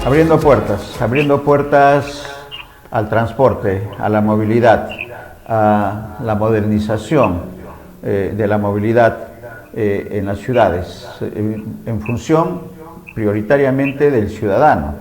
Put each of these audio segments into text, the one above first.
Abriendo puertas al transporte, a la movilidad, a la modernización de la movilidad en las ciudades, en función prioritariamente del ciudadano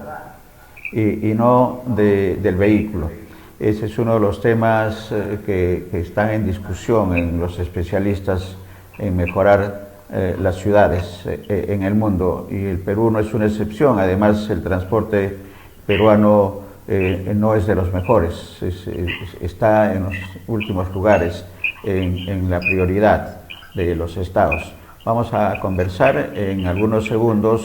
y no del vehículo. Ese es uno de los temas que están en discusión en los especialistas en mejorar las ciudades en el mundo, y el Perú no es una excepción. Además, el transporte peruano no es de los mejores, está en los últimos lugares en la prioridad de los estados. Vamos a conversar en algunos segundos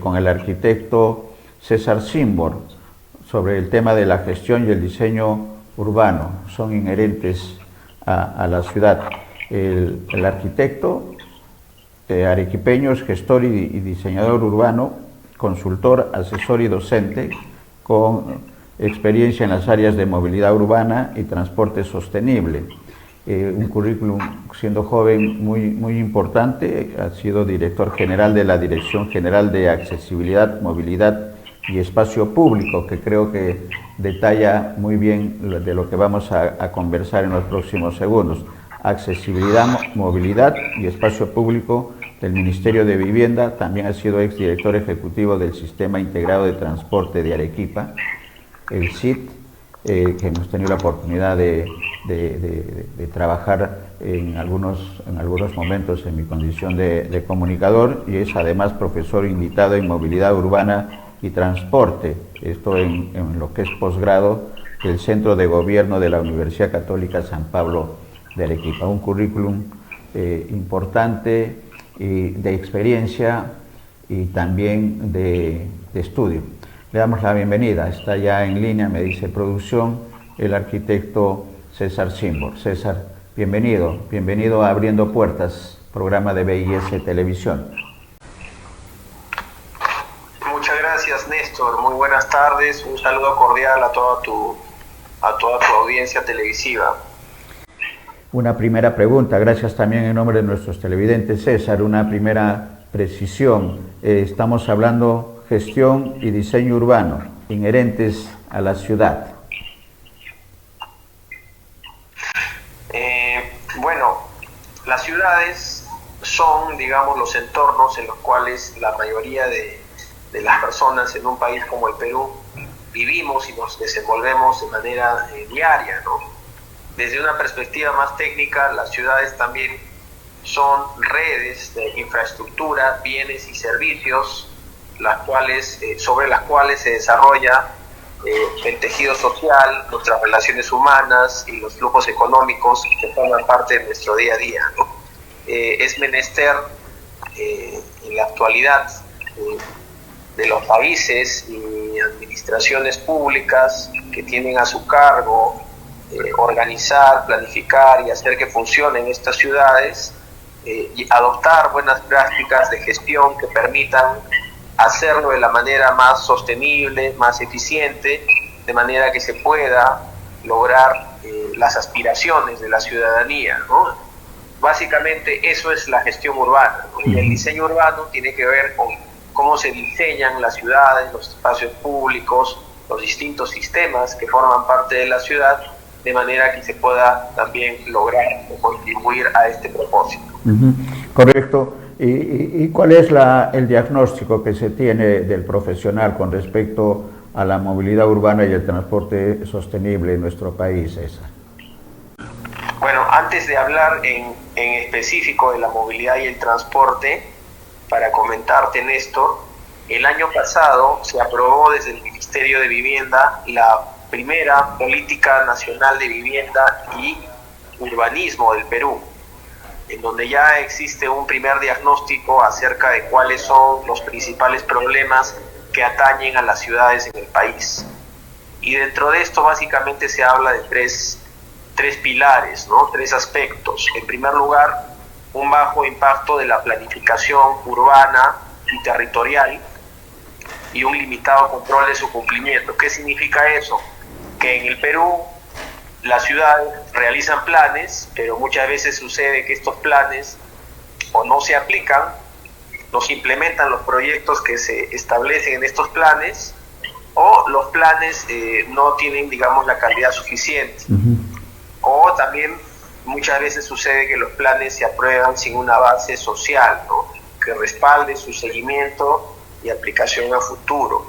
con el arquitecto César Simbor sobre el tema de la gestión y el diseño urbano. Son inherentes a la ciudad. El arquitecto arequipeño es gestor y diseñador urbano, consultor, asesor y docente, con experiencia en las áreas de movilidad urbana y transporte sostenible. Un currículum, siendo joven, muy importante. Ha sido director general de la Dirección General de Accesibilidad, Movilidad y Espacio Público, que creo que detalla muy bien de lo que vamos a conversar en los próximos segundos. Accesibilidad, Movilidad y Espacio Público del Ministerio de Vivienda. También ha sido exdirector ejecutivo del Sistema Integrado de Transporte de Arequipa, el SIT, que hemos tenido la oportunidad de trabajar en algunos momentos en mi condición de comunicador, y es además profesor invitado en Movilidad Urbana y Transporte, esto en lo que es posgrado del Centro de Gobierno de la Universidad Católica San Pablo de Arequipa. Un currículum importante y de experiencia y también de estudio. Le damos la bienvenida. Está ya en línea, me dice producción, el arquitecto César Simbor. César, bienvenido a Abriendo Puertas, programa de BIS Televisión. Muchas gracias, Néstor. Muy buenas tardes. Un saludo cordial a toda tu audiencia televisiva. Una primera pregunta, gracias también en nombre de nuestros televidentes, César, una primera precisión. Estamos hablando gestión y diseño urbano, inherentes a la ciudad. Bueno, las ciudades son, digamos, los entornos en los cuales la mayoría de las personas en un país como el Perú vivimos y nos desenvolvemos de manera diaria, ¿no? Desde una perspectiva más técnica, las ciudades también son redes de infraestructura, bienes y servicios, sobre las cuales se desarrolla el tejido social, nuestras relaciones humanas y los flujos económicos que forman parte de nuestro día a día, ¿no? Es menester en la actualidad de los países y administraciones públicas que tienen a su cargo organizar, planificar y hacer que funcionen estas ciudades, y adoptar buenas prácticas de gestión que permitan hacerlo de la manera más sostenible, más eficiente, de manera que se pueda lograr las aspiraciones de la ciudadanía, ¿no? Básicamente eso es la gestión urbana, ¿no? Y el diseño urbano tiene que ver con cómo se diseñan las ciudades, los espacios públicos, los distintos sistemas que forman parte de la ciudad, de manera que se pueda también lograr o contribuir a este propósito. Correcto. ¿Y cuál es el diagnóstico que se tiene del profesional con respecto a la movilidad urbana y el transporte sostenible en nuestro país, César? Bueno, antes de hablar en específico de la movilidad y el transporte, para comentarte, Néstor, el año pasado se aprobó desde el Ministerio de Vivienda la primera Política Nacional de Vivienda y Urbanismo del Perú, en donde ya existe un primer diagnóstico acerca de cuáles son los principales problemas que atañen a las ciudades en el país. Y dentro de esto básicamente se habla de tres pilares, ¿no? Tres aspectos. En primer lugar, un bajo impacto de la planificación urbana y territorial y un limitado control de su cumplimiento. ¿Qué significa eso? Que en el Perú las ciudades realizan planes, pero muchas veces sucede que estos planes o no se aplican no se implementan los proyectos que se establecen en estos planes, o los planes no tienen, digamos, la calidad suficiente. O también muchas veces sucede que los planes se aprueban sin una base social, ¿no?, que respalde su seguimiento y aplicación a futuro.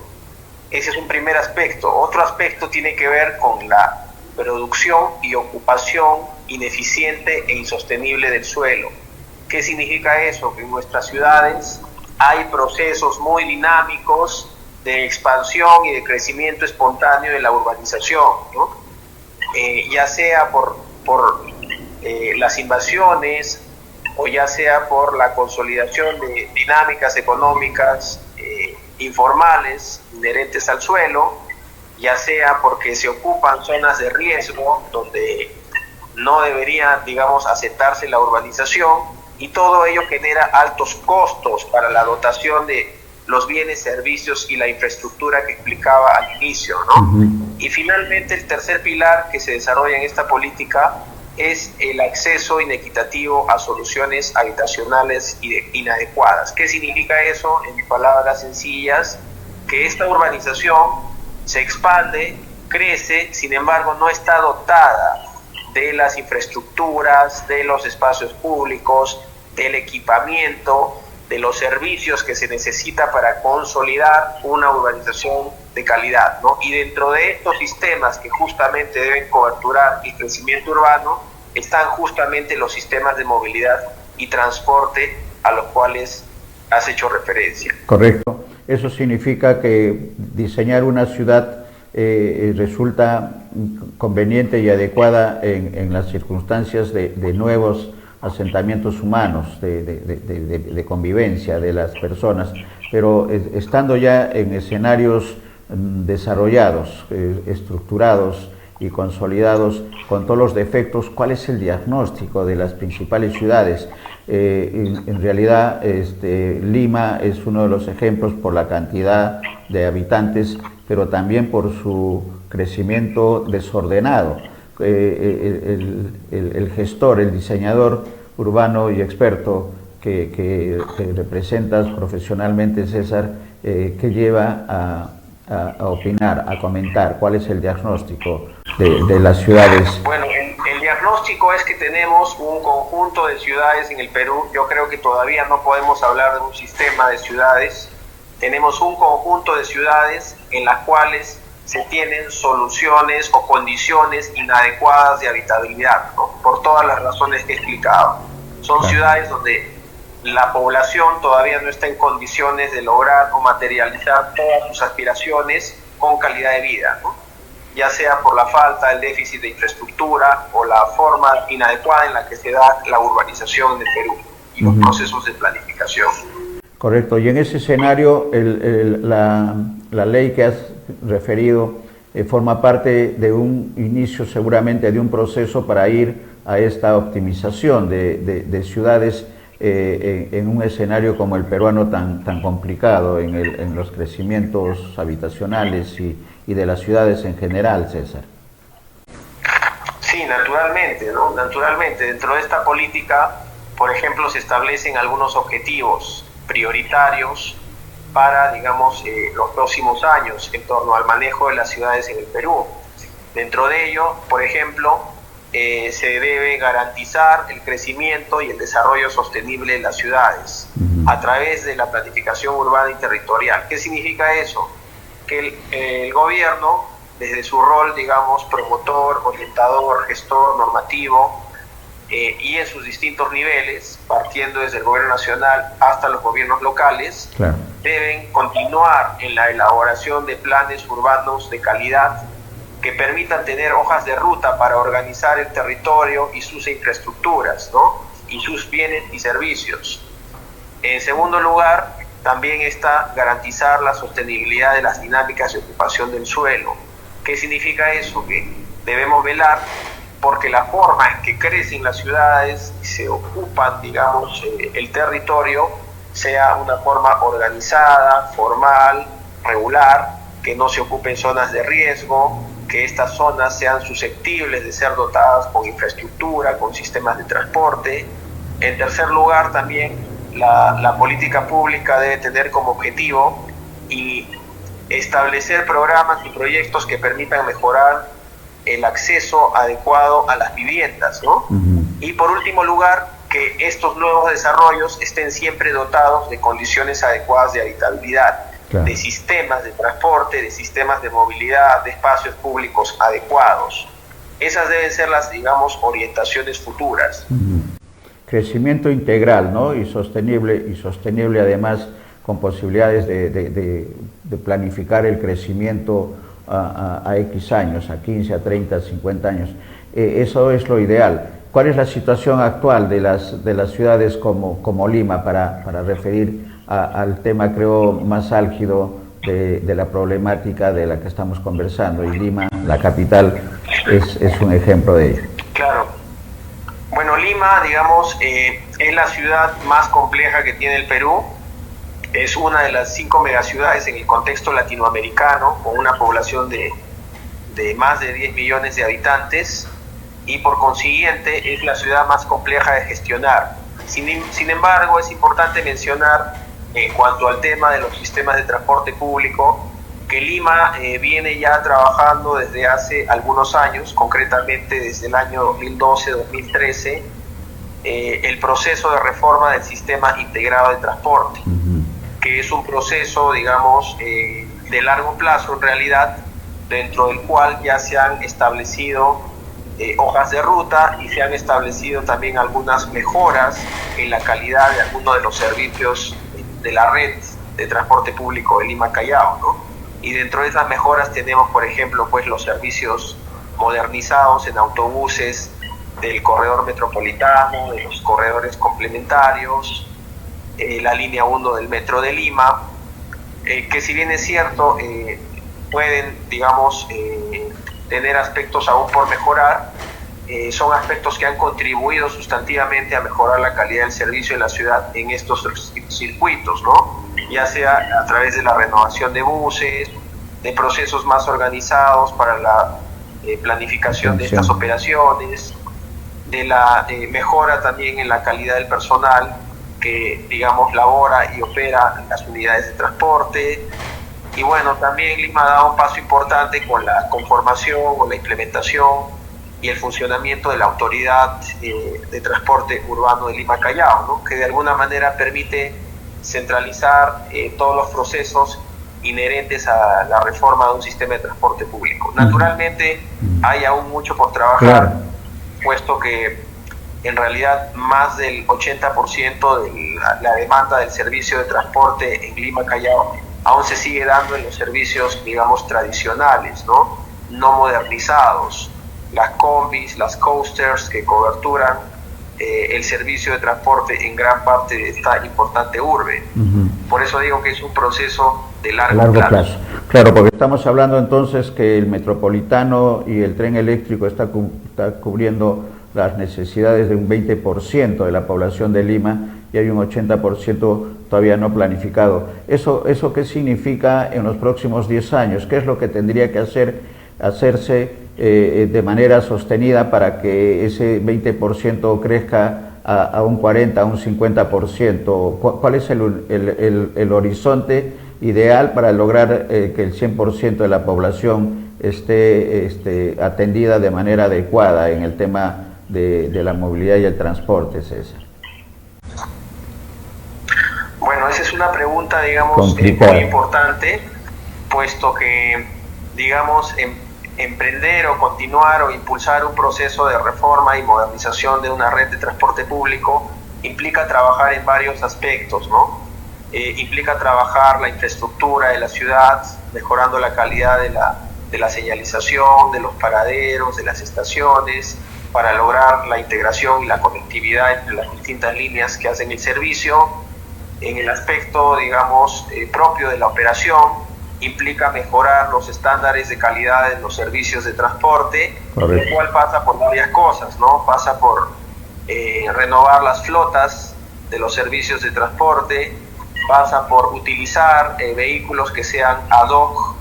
Ese es un primer aspecto. Otro aspecto tiene que ver con la producción y ocupación ineficiente e insostenible del suelo. ¿Qué significa eso? Que en nuestras ciudades hay procesos muy dinámicos de expansión y de crecimiento espontáneo de la urbanización, ¿no? Ya sea por las invasiones, o ya sea por la consolidación de dinámicas económicas informales inherentes al suelo, ya sea porque se ocupan zonas de riesgo donde no debería, digamos, aceptarse la urbanización, y todo ello genera altos costos para la dotación de los bienes, servicios y la infraestructura que explicaba al inicio, ¿no? Y finalmente, el tercer pilar que se desarrolla en esta política es el acceso inequitativo a soluciones habitacionales inadecuadas. ¿Qué significa eso? En palabras sencillas, que esta urbanización se expande, crece, sin embargo no está dotada de las infraestructuras, de los espacios públicos, del equipamiento, de los servicios que se necesita para consolidar una urbanización de calidad, ¿no? Y dentro de estos sistemas que justamente deben coberturar el crecimiento urbano, están justamente los sistemas de movilidad y transporte a los cuales has hecho referencia. Correcto. Eso significa que diseñar una ciudad resulta conveniente y adecuada en las circunstancias de nuevos asentamientos humanos, de convivencia de las personas, pero estando ya en escenarios desarrollados, estructurados y consolidados, con todos los defectos, ¿cuál es el diagnóstico de las principales ciudades? En realidad, Lima es uno de los ejemplos por la cantidad de habitantes, pero también por su crecimiento desordenado. El gestor, el diseñador urbano y experto que representas profesionalmente, César, ¿qué lleva a opinar, a comentar? ¿Cuál es el diagnóstico de las ciudades? Bueno, el diagnóstico es que tenemos un conjunto de ciudades en el Perú. Yo creo que todavía no podemos hablar de un sistema de ciudades. Tenemos un conjunto de ciudades en las cuales se tienen soluciones o condiciones inadecuadas de habitabilidad, ¿no?, por todas las razones que he explicado. Son ciudades donde la población todavía no está en condiciones de lograr o materializar todas sus aspiraciones con calidad de vida, ¿no?, ya sea por la falta, el déficit de infraestructura o la forma inadecuada en la que se da la urbanización en el Perú y los procesos de planificación. Correcto. Y en ese escenario, la ley que has referido forma parte de un inicio, seguramente, de un proceso para ir a esta optimización de ciudades en un escenario como el peruano tan complicado en los crecimientos habitacionales y de las ciudades en general, César. Sí, naturalmente, ¿no? Naturalmente, dentro de esta política, por ejemplo, se establecen algunos objetivos prioritarios para, digamos, los próximos años en torno al manejo de las ciudades en el Perú. Dentro de ello, por ejemplo, se debe garantizar el crecimiento y el desarrollo sostenible de las ciudades a través de la planificación urbana y territorial. ¿Qué significa eso? Que el gobierno, desde su rol, digamos, promotor, orientador, gestor, normativo, y en sus distintos niveles, partiendo desde el gobierno nacional hasta los gobiernos locales, claro, deben continuar en la elaboración de planes urbanos de calidad que permitan tener hojas de ruta para organizar el territorio y sus infraestructuras, ¿no?, y sus bienes y servicios. En segundo lugar, también está garantizar la sostenibilidad de las dinámicas de ocupación del suelo. ¿Qué significa eso? Que debemos velar porque la forma en que crecen las ciudades y se ocupan, digamos, el territorio, sea una forma organizada, formal, regular, que no se ocupen zonas de riesgo, que estas zonas sean susceptibles de ser dotadas con infraestructura, con sistemas de transporte. En tercer lugar, también la política pública debe tener como objetivo y establecer programas y proyectos que permitan mejorar el acceso adecuado a las viviendas, ¿no? Y por último lugar, que estos nuevos desarrollos estén siempre dotados de condiciones adecuadas de habitabilidad, claro, de sistemas de transporte, de sistemas de movilidad, de espacios públicos adecuados. Esas deben ser las, digamos, orientaciones futuras. Crecimiento integral, ¿no? Y sostenible además, con posibilidades de planificar el crecimiento a X años, a 15, a 30, a 50 años. Eso es lo ideal. ¿Cuál es la situación actual de las ciudades como Lima, para referir al tema, creo, más álgido de la problemática de la que estamos conversando? Y Lima, la capital, es un ejemplo de ello. Claro. Bueno, Lima, digamos, es la ciudad más compleja que tiene el Perú. Es una de las 5 megaciudades en el contexto latinoamericano, con una población de más de 10 millones de habitantes, y por consiguiente es la ciudad más compleja de gestionar. Sin embargo, es importante mencionar, en cuanto al tema de los sistemas de transporte público, que Lima viene ya trabajando desde hace algunos años, concretamente desde el año 2012-2013, el proceso de reforma del sistema integrado de transporte, que es un proceso, digamos, de largo plazo en realidad, dentro del cual ya se han establecido hojas de ruta y se han establecido también algunas mejoras en la calidad de algunos de los servicios de la red de transporte público de Lima Callao, ¿no? Y dentro de esas mejoras tenemos, por ejemplo, pues los servicios modernizados en autobuses del corredor metropolitano, de los corredores complementarios, la línea 1 del metro de Lima, que si bien es cierto, pueden, digamos, tener aspectos aún por mejorar, son aspectos que han contribuido sustantivamente a mejorar la calidad del servicio en la ciudad en estos circuitos, ¿no? Ya sea a través de la renovación de buses, de procesos más organizados para la planificación de estas operaciones, de la mejora también en la calidad del personal que, digamos, labora y opera en las unidades de transporte. Y bueno, también Lima ha dado un paso importante con la conformación o la implementación y el funcionamiento de la Autoridad de Transporte Urbano de Lima Callao, ¿no? Que de alguna manera permite centralizar todos los procesos inherentes a la reforma de un sistema de transporte público. Naturalmente hay aún mucho por trabajar, claro, puesto que en realidad más del 80% de la demanda del servicio de transporte en Lima Callao aún se sigue dando en los servicios, digamos, tradicionales, no modernizados, las combis, las coasters que coberturan el servicio de transporte en gran parte de esta importante urbe. Por eso digo que es un proceso de largo plazo. Claro, porque estamos hablando entonces que el metropolitano y el tren eléctrico está cubriendo las necesidades de un 20% de la población de Lima, y hay un 80% todavía no planificado. ¿Eso qué significa en los próximos 10 años? ¿Qué es lo que tendría que hacerse de manera sostenida para que ese 20% crezca a un 40%, a un 50%? ¿Cuál es el horizonte ideal para lograr que el 100% de la población esté atendida de manera adecuada en el tema de la movilidad y el transporte, César? Bueno, esa es una pregunta, digamos, muy importante, puesto que, digamos, emprender o continuar o impulsar un proceso de reforma y modernización de una red de transporte público implica trabajar en varios aspectos, ¿no? Implica trabajar la infraestructura de la ciudad, mejorando la calidad de la señalización, de los paraderos, de las estaciones, para lograr la integración y la conectividad entre las distintas líneas que hacen el servicio. En el aspecto, digamos, propio de la operación, implica mejorar los estándares de calidad en los servicios de transporte, lo cual pasa por varias cosas, ¿no? Pasa por renovar las flotas de los servicios de transporte, pasa por utilizar vehículos que sean ad hoc,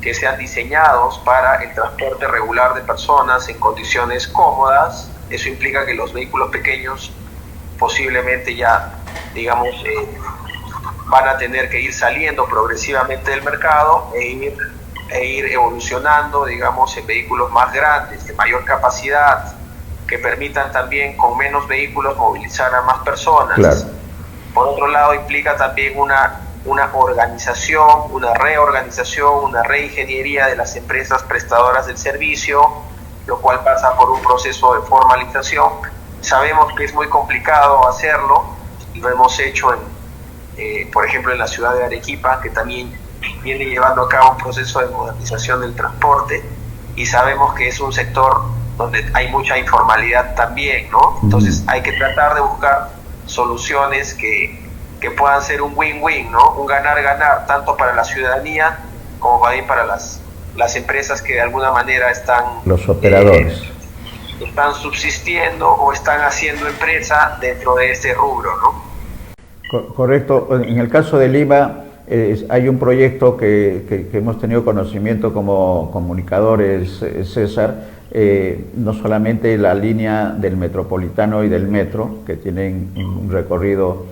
que sean diseñados para el transporte regular de personas en condiciones cómodas. Eso implica que los vehículos pequeños posiblemente ya digamos, van a tener que ir saliendo progresivamente del mercado e ir evolucionando, digamos, en vehículos más grandes, de mayor capacidad, que permitan también con menos vehículos movilizar a más personas. Claro. Por otro lado, implica también una organización, una reorganización, una reingeniería de las empresas prestadoras del servicio, lo cual pasa por un proceso de formalización. Sabemos que es muy complicado hacerlo, lo hemos hecho por ejemplo en la ciudad de Arequipa, que también viene llevando a cabo un proceso de modernización del transporte, y sabemos que es un sector donde hay mucha informalidad también, ¿no? Entonces hay que tratar de buscar soluciones que puedan ser un win-win, ¿no? Un ganar-ganar, tanto para la ciudadanía como también para las empresas que de alguna manera están... Los operadores. Están subsistiendo o están haciendo empresa dentro de este rubro, ¿no? Correcto. En el caso de Lima, hay un proyecto que hemos tenido conocimiento como comunicadores, César, no solamente la línea del metropolitano y del metro, que tienen un recorrido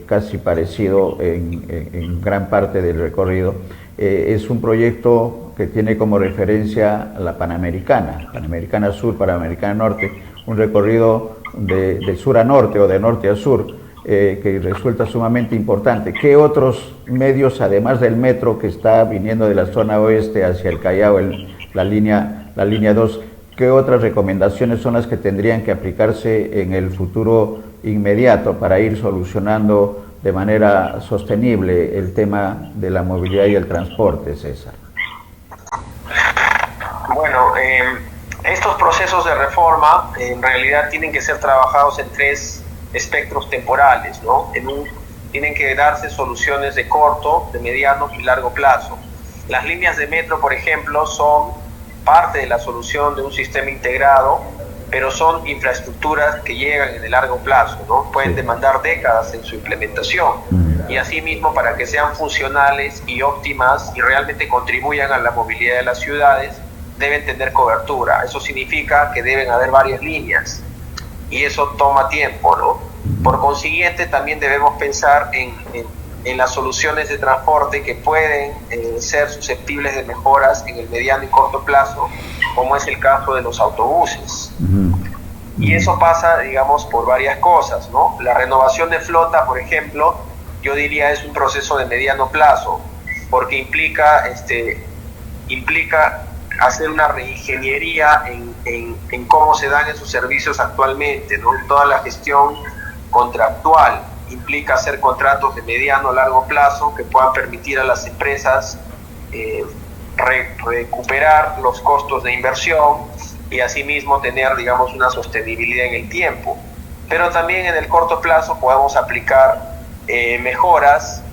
casi parecido en gran parte del recorrido, es un proyecto que tiene como referencia la Panamericana Sur, Panamericana Norte, un recorrido de sur a norte o de norte a sur, que resulta sumamente importante. ¿Qué otros medios, además del metro que está viniendo de la zona oeste hacia el Callao, la línea 2, qué otras recomendaciones son las que tendrían que aplicarse en el futuro inmediato para ir solucionando de manera sostenible el tema de la movilidad y el transporte, César? Bueno, estos procesos de reforma en realidad tienen que ser trabajados en tres espectros temporales, ¿no? Tienen que darse soluciones de corto, de mediano y largo plazo. Las líneas de metro, por ejemplo, son parte de la solución de un sistema integrado, pero son infraestructuras que llegan en el largo plazo, ¿no? Pueden demandar décadas en su implementación, y asimismo, para que sean funcionales y óptimas y realmente contribuyan a la movilidad de las ciudades, deben tener cobertura. Eso significa que deben haber varias líneas, y eso toma tiempo, ¿no? Por consiguiente, también debemos pensar en las soluciones de transporte que pueden ser susceptibles de mejoras en el mediano y corto plazo, como es el caso de los autobuses. Y eso pasa, digamos, por varias cosas, ¿no? La renovación de flota, por ejemplo, yo diría es un proceso de mediano plazo, porque implica hacer una reingeniería en cómo se dan esos servicios actualmente, ¿no? En toda la gestión contractual. Implica hacer contratos de mediano a largo plazo que puedan permitir a las empresas recuperar los costos de inversión y asimismo tener, digamos, una sostenibilidad en el tiempo. Pero también en el corto plazo podemos aplicar mejoras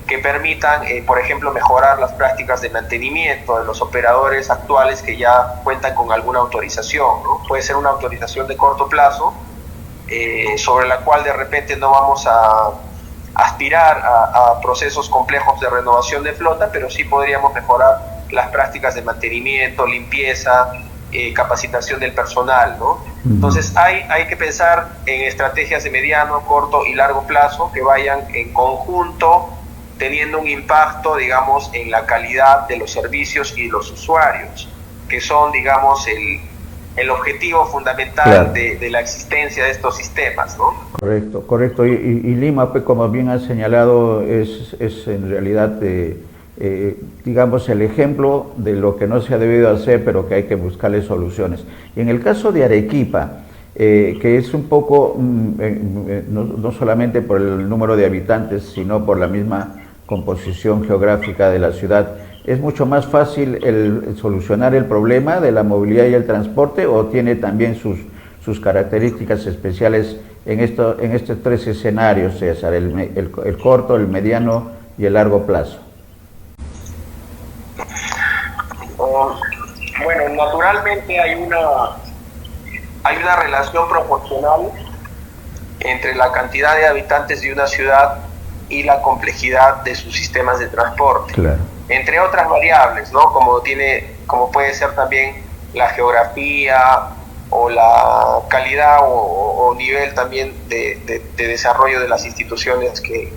que permitan, por ejemplo, mejorar las prácticas de mantenimiento de los operadores actuales que ya cuentan con alguna autorización, ¿no? Puede ser una autorización de corto plazo, sobre la cual de repente no vamos a aspirar a procesos complejos de renovación de flota, pero sí podríamos mejorar las prácticas de mantenimiento, limpieza, capacitación del personal, ¿no? Entonces hay que pensar en estrategias de mediano, corto y largo plazo que vayan en conjunto, teniendo un impacto, digamos, en la calidad de los servicios y de los usuarios, que son, digamos, el objetivo fundamental, claro, de la existencia de estos sistemas, ¿no? Correcto. Y Lima, pues, como bien has señalado, es en realidad, digamos, el ejemplo de lo que no se ha debido hacer, pero que hay que buscarle soluciones. Y en el caso de Arequipa, que es un poco, no solamente por el número de habitantes, sino por la misma composición geográfica de la ciudad, ¿es mucho más fácil el solucionar el problema de la movilidad y el transporte, o tiene también sus características especiales en estos tres escenarios, César, el corto, el mediano y el largo plazo? Bueno, naturalmente hay una relación proporcional entre la cantidad de habitantes de una ciudad y la complejidad de sus sistemas de transporte. Claro. Entre otras variables, ¿no? Como puede ser también la geografía, o la calidad o nivel también de desarrollo de las instituciones que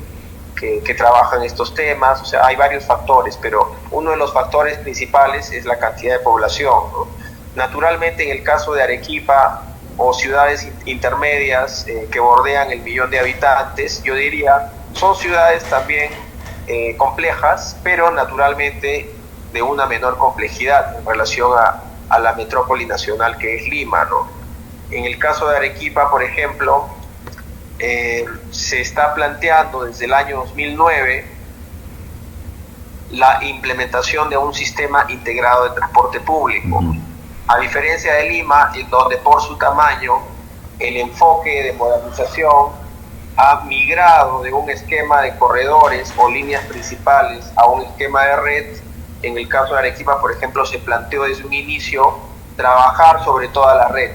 trabajan estos temas. O sea, hay varios factores, pero uno de los factores principales es la cantidad de población, ¿no? Naturalmente, en el caso de Arequipa o ciudades intermedias que bordean el 1.000.000 de habitantes, yo diría, son ciudades también complejas, pero naturalmente de una menor complejidad en relación a la metrópoli nacional que es Lima, ¿no? En el caso de Arequipa, por ejemplo, se está planteando desde el año 2009 la implementación de un sistema integrado de transporte público. A diferencia de Lima, en donde por su tamaño el enfoque de modernización ha migrado de un esquema de corredores o líneas principales a un esquema de red. En el caso de Arequipa, por ejemplo, se planteó desde un inicio trabajar sobre toda la red,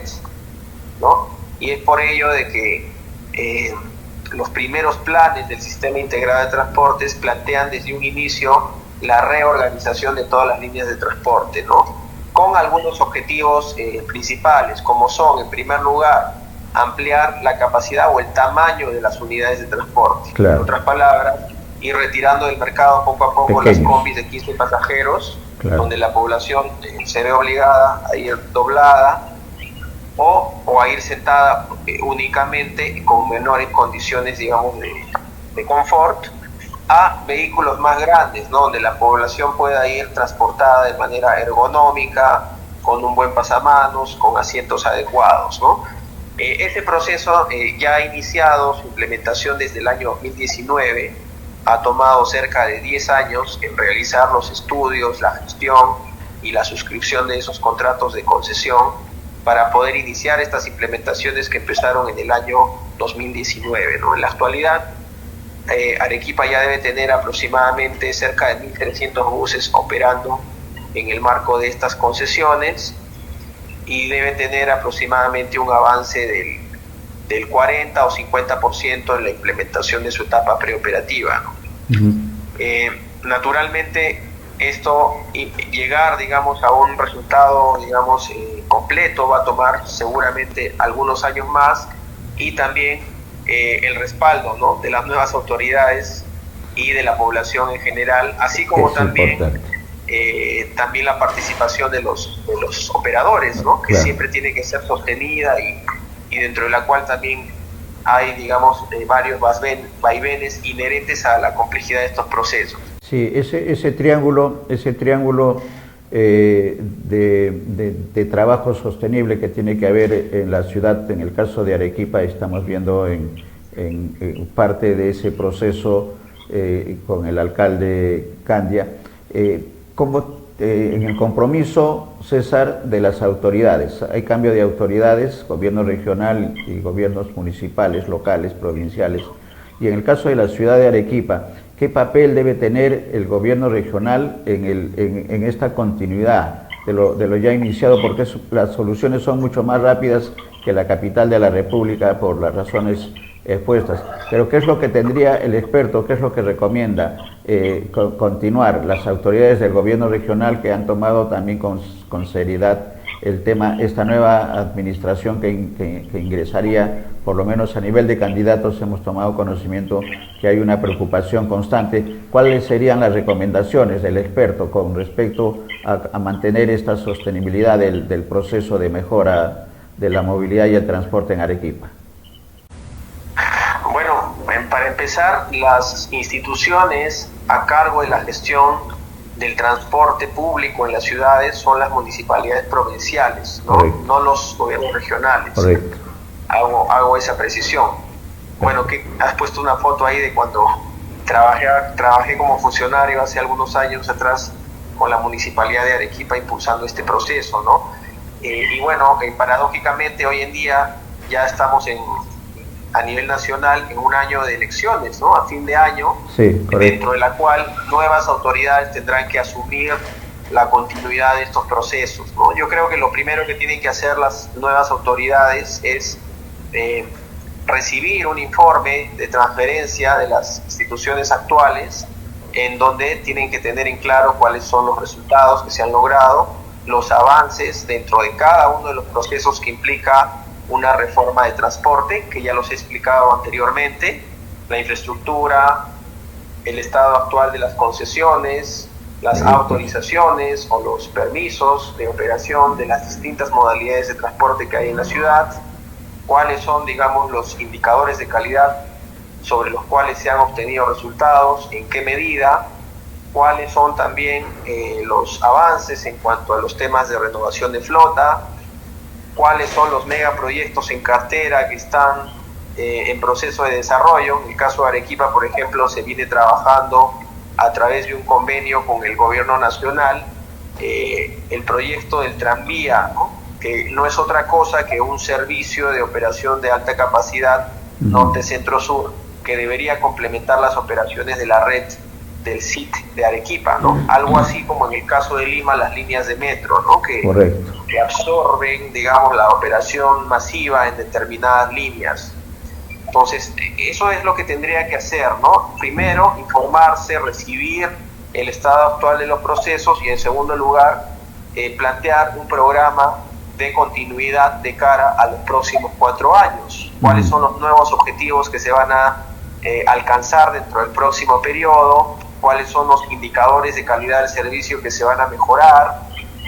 ¿no? Y es por ello de que los primeros planes del sistema integrado de transportes plantean desde un inicio la reorganización de todas las líneas de transporte, ¿no? Con algunos objetivos principales, como son, en primer lugar, ampliar la capacidad o el tamaño de las unidades de transporte. Claro. En otras palabras, ir retirando del mercado poco a poco las combis de 15 pasajeros, claro, donde la población se ve obligada a ir doblada o a ir sentada únicamente con menores condiciones, digamos, de confort, a vehículos más grandes, ¿no? Donde la población pueda ir transportada de manera ergonómica, con un buen pasamanos, con asientos adecuados, ¿no? Ese proceso ya ha iniciado su implementación desde el año 2019, ha tomado cerca de 10 años en realizar los estudios, la gestión y la suscripción de esos contratos de concesión para poder iniciar estas implementaciones que empezaron en el año 2019, ¿no? En la actualidad, Arequipa ya debe tener aproximadamente cerca de 1.300 buses operando en el marco de estas concesiones y debe tener aproximadamente un avance del 40 o 50% en la implementación de su etapa preoperativa, ¿no? Naturalmente, esto, llegar, digamos, a un resultado, digamos, completo va a tomar seguramente algunos años más, y también el respaldo, ¿no?, de las nuevas autoridades y de la población en general, así como también la participación de los operadores, ¿no?, que siempre tiene que ser sostenida y dentro de la cual también hay, digamos, varios vaivenes inherentes a la complejidad de estos procesos. Sí, ese triángulo de trabajo sostenible que tiene que haber en la ciudad, en el caso de Arequipa, estamos viendo en parte de ese proceso con el alcalde Candia, como en el compromiso, César, de las autoridades. Hay cambio de autoridades, gobierno regional y gobiernos municipales, locales, provinciales, y en el caso de la ciudad de Arequipa, ¿qué papel debe tener el gobierno regional en esta continuidad de lo ya iniciado? Porque las soluciones son mucho más rápidas que la capital de la República por las razones expuestas. Pero ¿qué es lo que tendría el experto, qué es lo que recomienda continuar las autoridades del gobierno regional, que han tomado también con seriedad el tema, esta nueva administración que ingresaría? Por lo menos a nivel de candidatos hemos tomado conocimiento que hay una preocupación constante. ¿Cuáles serían las recomendaciones del experto con respecto a mantener esta sostenibilidad del proceso de mejora de la movilidad y el transporte en Arequipa? Bueno, para empezar, las instituciones a cargo de la gestión del transporte público en las ciudades son las municipalidades provinciales, ¿no? No los gobiernos regionales. Correcto. Hago esa precisión. Bueno, que has puesto una foto ahí de cuando trabajé como funcionario hace algunos años atrás con la Municipalidad de Arequipa impulsando este proceso, ¿no? Y bueno, paradójicamente hoy en día ya estamos a nivel nacional en un año de elecciones, ¿no?, a fin de año, sí, dentro de la cual nuevas autoridades tendrán que asumir la continuidad de estos procesos, ¿no? Yo creo que lo primero que tienen que hacer las nuevas autoridades es recibir un informe de transferencia de las instituciones actuales, en donde tienen que tener en claro cuáles son los resultados que se han logrado los avances dentro de cada uno de los procesos que implica una reforma de transporte, que ya los he explicado anteriormente: la infraestructura, el estado actual de las concesiones, las autorizaciones o los permisos de operación de las distintas modalidades de transporte que hay en la ciudad, cuáles son, digamos, los indicadores de calidad sobre los cuales se han obtenido resultados, en qué medida, cuáles son también los avances en cuanto a los temas de renovación de flota, cuáles son los megaproyectos en cartera que están en proceso de desarrollo. En el caso de Arequipa, por ejemplo, se viene trabajando a través de un convenio con el gobierno nacional el proyecto del tranvía, ¿no?, que no es otra cosa que un servicio de operación de alta capacidad norte-centro-sur, que debería complementar las operaciones de la red del CIT de Arequipa, ¿no? Algo así como en el caso de Lima, las líneas de metro, ¿no?, que absorben, digamos, la operación masiva en determinadas líneas. Entonces, eso es lo que tendría que hacer, ¿no? Primero, informarse, recibir el estado actual de los procesos, y en segundo lugar, plantear un programa de continuidad de cara a los próximos 4 años. ¿Cuáles son los nuevos objetivos que se van a alcanzar dentro del próximo periodo? ¿Cuáles son los indicadores de calidad del servicio que se van a mejorar?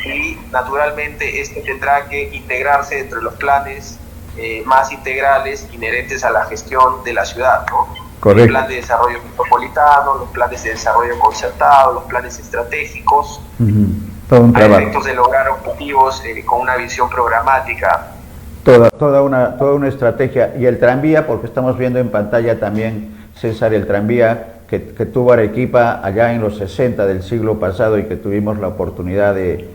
Y naturalmente este tendrá que integrarse entre los planes más integrales inherentes a la gestión de la ciudad, ¿no? Correcto. El plan de desarrollo metropolitano, los planes de desarrollo concertado, los planes estratégicos, todo un a trabajo. efectos de lograr objetivos con una visión programática. Toda una estrategia. Y el tranvía, porque estamos viendo en pantalla también, César, el tranvía que tuvo Arequipa allá en los 60 del siglo pasado, y que tuvimos la oportunidad de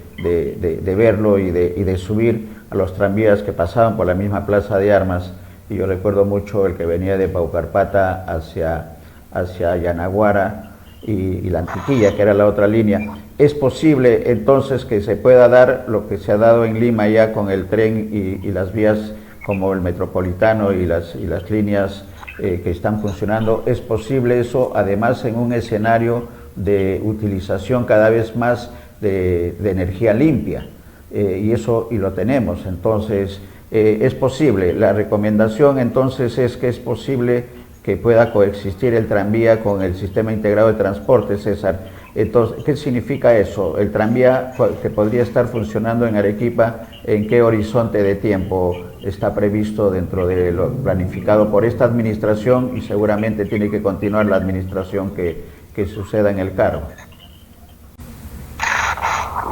verlo y de subir a los tranvías que pasaban por la misma Plaza de Armas. Y yo recuerdo mucho el que venía de Paucarpata hacia Yanaguara y la Antiquilla, que era la otra línea. ¿Es posible entonces que se pueda dar lo que se ha dado en Lima ya con el tren y las vías como el Metropolitano y las líneas que están funcionando? ¿Es posible eso, además en un escenario de utilización cada vez más de energía limpia? Y lo tenemos. Entonces, es posible. La recomendación entonces es que es posible que pueda coexistir el tranvía con el sistema integrado de transporte, César. Entonces, ¿qué significa eso? El tranvía que podría estar funcionando en Arequipa, ¿en qué horizonte de tiempo está previsto dentro de lo planificado por esta administración? Y seguramente tiene que continuar la administración que suceda en el cargo.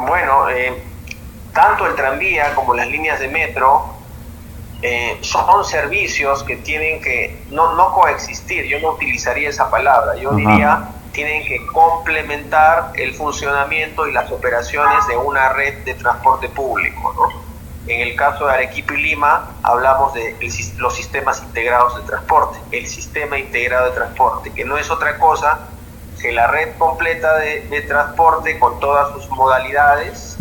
Bueno, tanto el tranvía como las líneas de metro son servicios que tienen que no coexistir. Yo no utilizaría esa palabra. Yo diría tienen que complementar el funcionamiento y las operaciones de una red de transporte público, ¿no? En el caso de Arequipa y Lima hablamos de los sistemas integrados de transporte, el sistema integrado de transporte, que no es otra cosa que la red completa de transporte con todas sus modalidades,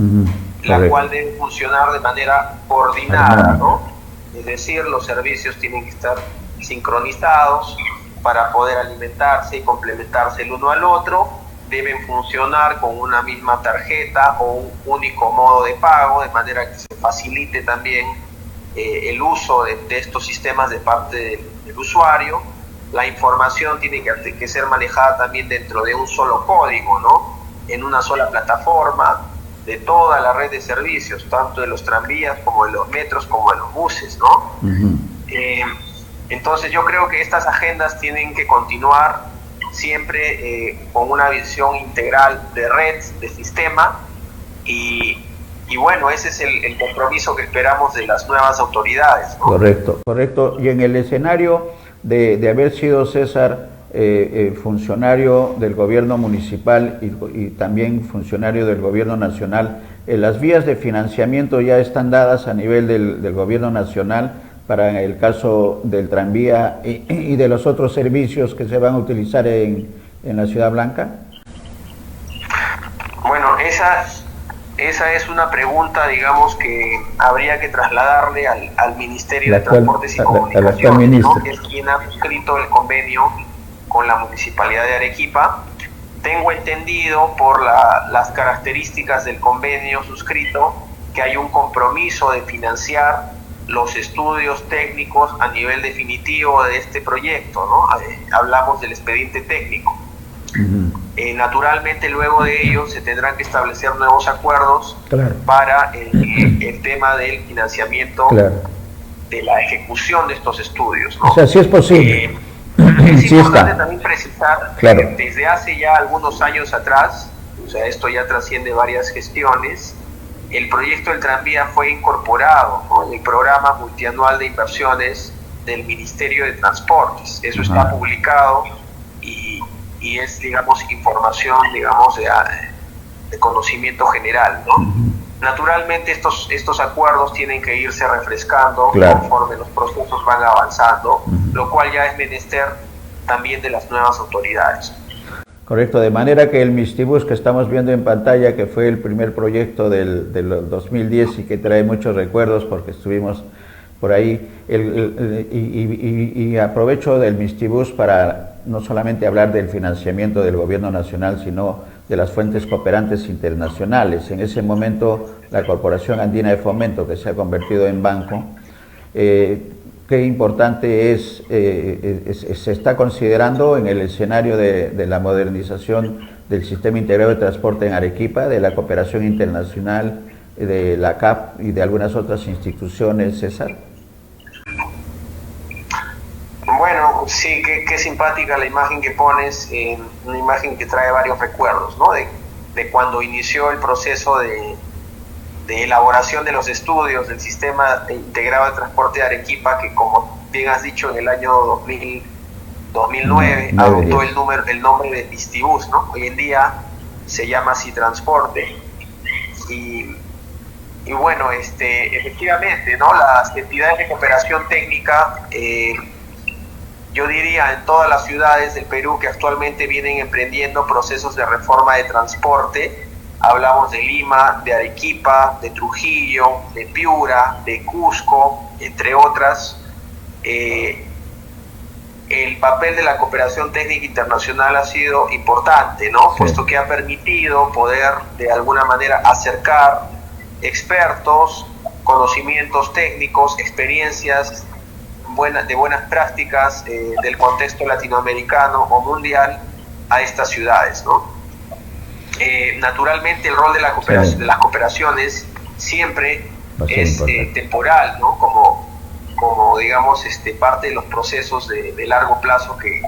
la cual debe funcionar de manera coordinada, ¿no? Es decir, los servicios tienen que estar sincronizados para poder alimentarse y complementarse el uno al otro. Deben funcionar con una misma tarjeta o un único modo de pago, de manera que se facilite también el uso de estos sistemas de parte del usuario. La información tiene que ser manejada también dentro de un solo código, ¿no? En una sola plataforma de toda la red de servicios, tanto de los tranvías como de los metros como de los buses, ¿no? Entonces yo creo que estas agendas tienen que continuar siempre con una visión integral de red, de sistema, y bueno, ese es el compromiso que esperamos de las nuevas autoridades, ¿no? Correcto. Y en el escenario de haber sido, César, funcionario del gobierno municipal y también funcionario del gobierno nacional, las vías de financiamiento ya están dadas a nivel del gobierno nacional para el caso del tranvía y de los otros servicios que se van a utilizar en la Ciudad Blanca. Bueno, esa es una pregunta, digamos, que habría que trasladarle al Ministerio de Transportes y Comunicaciones, ¿no?, que es quien ha suscrito el convenio con la Municipalidad de Arequipa. tengo entendido por las características del convenio suscrito que hay un compromiso de financiar los estudios técnicos a nivel definitivo de este proyecto, ¿no? Hablamos del expediente técnico. Naturalmente, luego de ello se tendrán que establecer nuevos acuerdos para el tema del financiamiento de la ejecución de estos estudios, ¿no? O sea, sí es posible. Es importante también precisar que desde hace ya algunos años atrás, o sea, esto ya trasciende varias gestiones, el proyecto del tranvía fue incorporado, ¿no?, en el programa multianual de inversiones del Ministerio de Transportes. Eso está publicado y es, digamos, información, digamos, de conocimiento general, ¿no? Naturalmente estos acuerdos tienen que irse refrescando conforme los procesos van avanzando, lo cual ya es menester también de las nuevas autoridades. Correcto, de manera que el Mistibus que estamos viendo en pantalla, que fue el primer proyecto del 2010 y que trae muchos recuerdos porque estuvimos por ahí, y aprovecho del Mistibus para no solamente hablar del financiamiento del gobierno nacional, sino de las fuentes cooperantes internacionales. En ese momento la Corporación Andina de Fomento, que se ha convertido en banco, qué importante se está considerando en el escenario de la modernización del sistema integrado de transporte en Arequipa, de la cooperación internacional, de la CAP y de algunas otras instituciones, César. Bueno, sí, qué simpática la imagen que pones, una imagen que trae varios recuerdos, ¿no? De cuando inició el proceso de elaboración de los estudios del sistema integrado de transporte de Arequipa, que, como bien has dicho, en el año 2009 adoptó el nombre de Mistibus, ¿no? Hoy en día se llama así Transporte. Y bueno, efectivamente, ¿no?, las entidades de cooperación técnica, yo diría en todas las ciudades del Perú que actualmente vienen emprendiendo procesos de reforma de transporte. Hablamos de Lima, de Arequipa, de Trujillo, de Piura, de Cusco, entre otras. El papel de la cooperación técnica internacional ha sido importante, ¿no? Puesto que ha permitido poder de alguna manera acercar expertos, conocimientos técnicos, experiencias de buenas prácticas del contexto latinoamericano o mundial a estas ciudades, ¿no? Naturalmente el rol de las cooperaciones siempre es temporal, ¿no? Como digamos, parte de los procesos de largo plazo que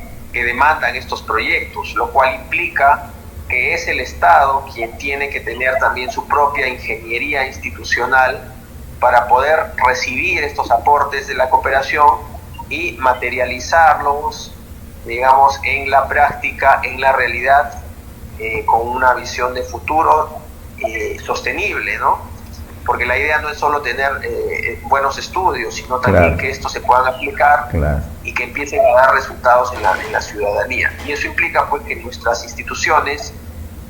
demandan estos proyectos, lo cual implica que es el Estado quien tiene que tener también su propia ingeniería institucional para poder recibir estos aportes de la cooperación y materializarlos, digamos, en la práctica, en la realidad, con una visión de futuro sostenible, ¿no? Porque la idea no es solo tener buenos estudios, sino también que estos se puedan aplicar y que empiecen a dar resultados en la ciudadanía. Y eso implica, pues, que nuestras instituciones,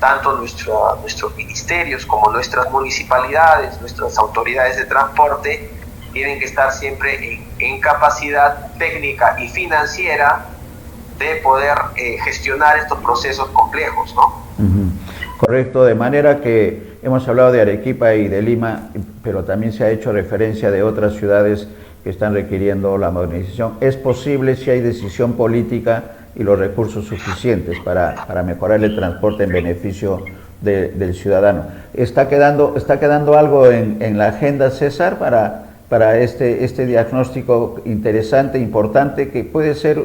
tanto nuestros ministerios como nuestras municipalidades, nuestras autoridades de transporte, tienen que estar siempre en capacidad técnica y financiera de poder gestionar estos procesos complejos, ¿no? Correcto, de manera que hemos hablado de Arequipa y de Lima, pero también se ha hecho referencia de otras ciudades que están requiriendo la modernización. ¿Es posible, si hay decisión política y los recursos suficientes para mejorar el transporte en beneficio del ciudadano? ¿Está quedando algo en la agenda, César, para este diagnóstico interesante, importante, que puede ser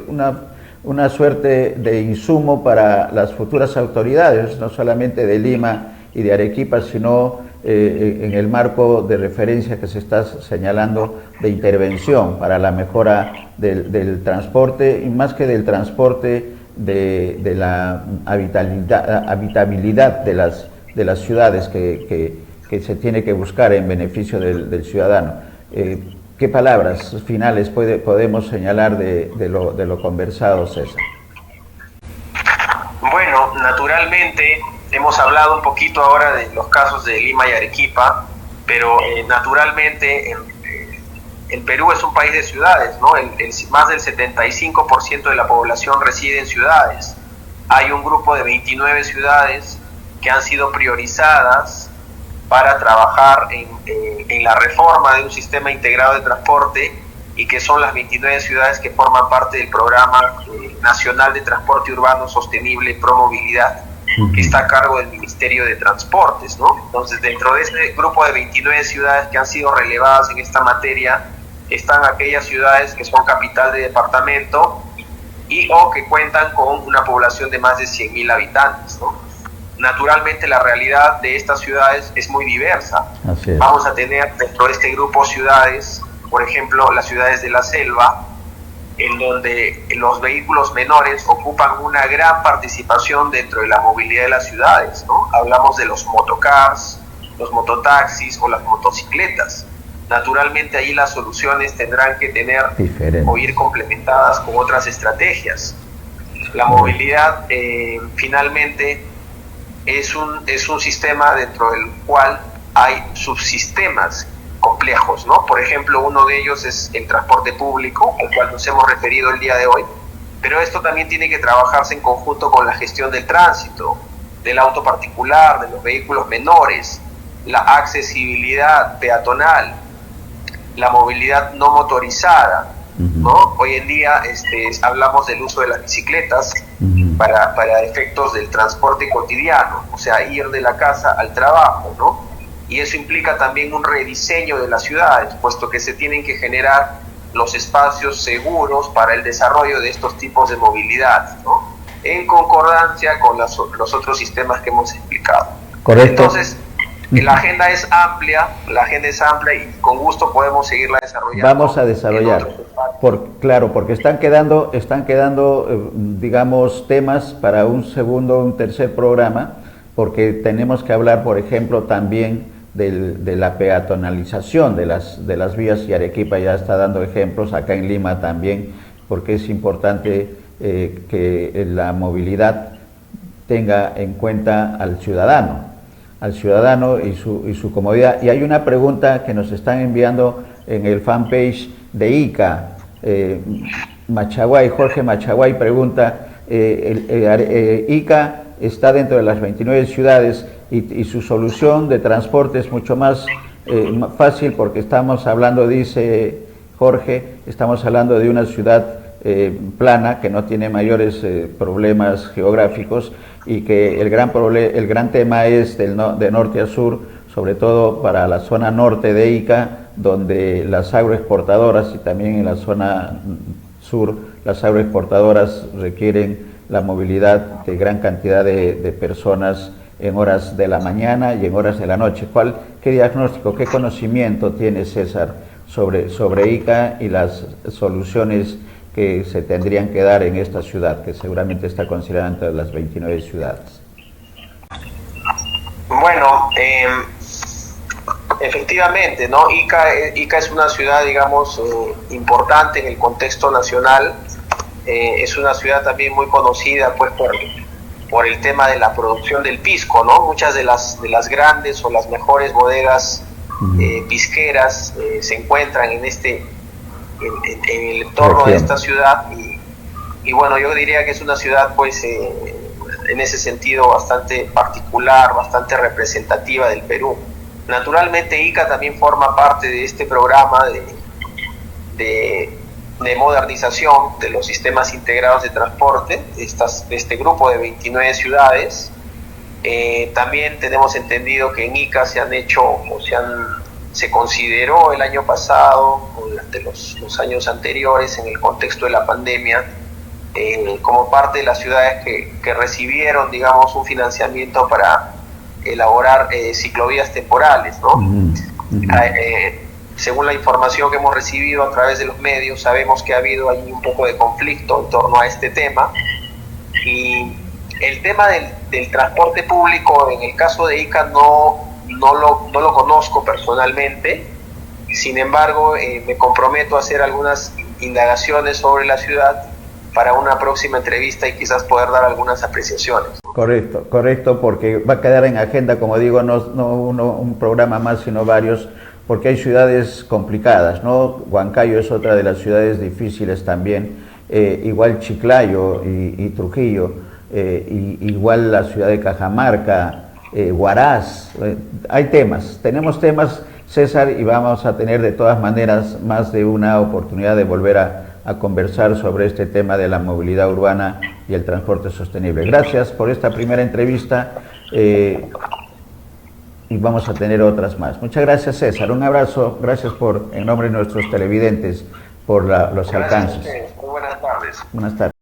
una suerte de insumo para las futuras autoridades, no solamente de Lima y de Arequipa, sino en el marco de referencia que se está señalando de intervención para la mejora del transporte, y más que del transporte, de la habitabilidad de las ciudades que se tiene que buscar en beneficio del ciudadano? ¿Qué palabras finales podemos señalar de lo conversado, César? Bueno, naturalmente hemos hablado un poquito ahora de los casos de Lima y Arequipa, pero naturalmente el Perú es un país de ciudades, ¿no? Más del 75% de la población reside en ciudades. hay un grupo de 29 ciudades que han sido priorizadas para trabajar en la reforma de un sistema integrado de transporte, y que son las 29 ciudades que forman parte del Programa Nacional de Transporte Urbano Sostenible y Promovilidad, que está a cargo del Ministerio de Transportes, ¿no? Entonces, dentro de este grupo de 29 ciudades que han sido relevadas en esta materia, están aquellas ciudades que son capital de departamento o que cuentan con una población de más de 100.000 habitantes, ¿no? Naturalmente, la realidad de estas ciudades es muy diversa. Vamos a tener dentro de este grupo ciudades, por ejemplo, las ciudades de la selva, en donde los vehículos menores ocupan una gran participación dentro de la movilidad de las ciudades, ¿no? Hablamos de los motocars, los mototaxis o las motocicletas. Naturalmente, ahí las soluciones tendrán que tener o ir complementadas con otras estrategias. La movilidad finalmente es un sistema dentro del cual hay subsistemas complejos, ¿no? Por ejemplo, uno de ellos es el transporte público, al cual nos hemos referido el día de hoy, pero esto también tiene que trabajarse en conjunto con la gestión del tránsito, del auto particular, de los vehículos menores, la accesibilidad peatonal, la movilidad no motorizada, ¿no? Hoy en día hablamos del uso de las bicicletas para efectos del transporte cotidiano, o sea, ir de la casa al trabajo, ¿no? Y eso implica también un rediseño de las ciudades, puesto que se tienen que generar los espacios seguros para el desarrollo de estos tipos de movilidad, ¿no? En concordancia con los otros sistemas que hemos explicado. Correcto. Entonces, la agenda es amplia y con gusto podemos seguirla desarrollando. Vamos a desarrollar, claro, porque están quedando, digamos, temas para un tercer programa, porque tenemos que hablar, por ejemplo, también de la peatonalización de las vías, y Arequipa ya está dando ejemplos, acá en Lima también, porque es importante que la movilidad tenga en cuenta al ciudadano y su comodidad. Y hay una pregunta que nos están enviando en el fanpage de ICA. Jorge Machaguay pregunta, ICA está dentro de las 29 ciudades y su solución de transporte es mucho más fácil, porque estamos hablando, dice Jorge, estamos hablando de una ciudad plana que no tiene mayores problemas geográficos, y que el gran tema es de norte a sur, sobre todo para la zona norte de Ica, donde las agroexportadoras, y también en la zona sur, las agroexportadoras requieren la movilidad de gran cantidad de personas en horas de la mañana y en horas de la noche. ¿Qué diagnóstico, qué conocimiento tiene César sobre Ica y las soluciones que se tendrían que dar en esta ciudad, que seguramente está considerada entre las 29 ciudades? Bueno, efectivamente, ¿no? Ica es una ciudad, digamos, importante en el contexto nacional. Es una ciudad también muy conocida, pues, por el tema de la producción del pisco, ¿no? Muchas de las grandes o las mejores bodegas pisqueras se encuentran en el entorno de esta ciudad, y bueno, yo diría que es una ciudad, pues, en ese sentido bastante particular, bastante representativa del Perú. Naturalmente, Ica también forma parte de este programa de modernización de los sistemas integrados de transporte, de este grupo de 29 ciudades. También tenemos entendido que en Ica se consideró el año pasado, durante los años anteriores, en el contexto de la pandemia, como parte de las ciudades que recibieron, digamos, un financiamiento para elaborar ciclovías temporales, ¿no? Según la información que hemos recibido a través de los medios, sabemos que ha habido ahí un poco de conflicto en torno a este tema, y el tema del transporte público en el caso de Ica no lo conozco personalmente. Sin embargo, me comprometo a hacer algunas indagaciones sobre la ciudad para una próxima entrevista y quizás poder dar algunas apreciaciones. Correcto, porque va a quedar en agenda, como digo, no un programa más, sino varios, porque hay ciudades complicadas, ¿no? Huancayo es otra de las ciudades difíciles también, igual Chiclayo y Trujillo. igual la ciudad de Cajamarca, Huaraz. Hay temas, tenemos temas, César, y vamos a tener de todas maneras más de una oportunidad de volver a conversar sobre este tema de la movilidad urbana y el transporte sostenible. Gracias por esta primera entrevista y vamos a tener otras más. Muchas gracias, César. Un abrazo. Gracias en nombre de nuestros televidentes por los alcances. Muy buenas tardes. Buenas tardes.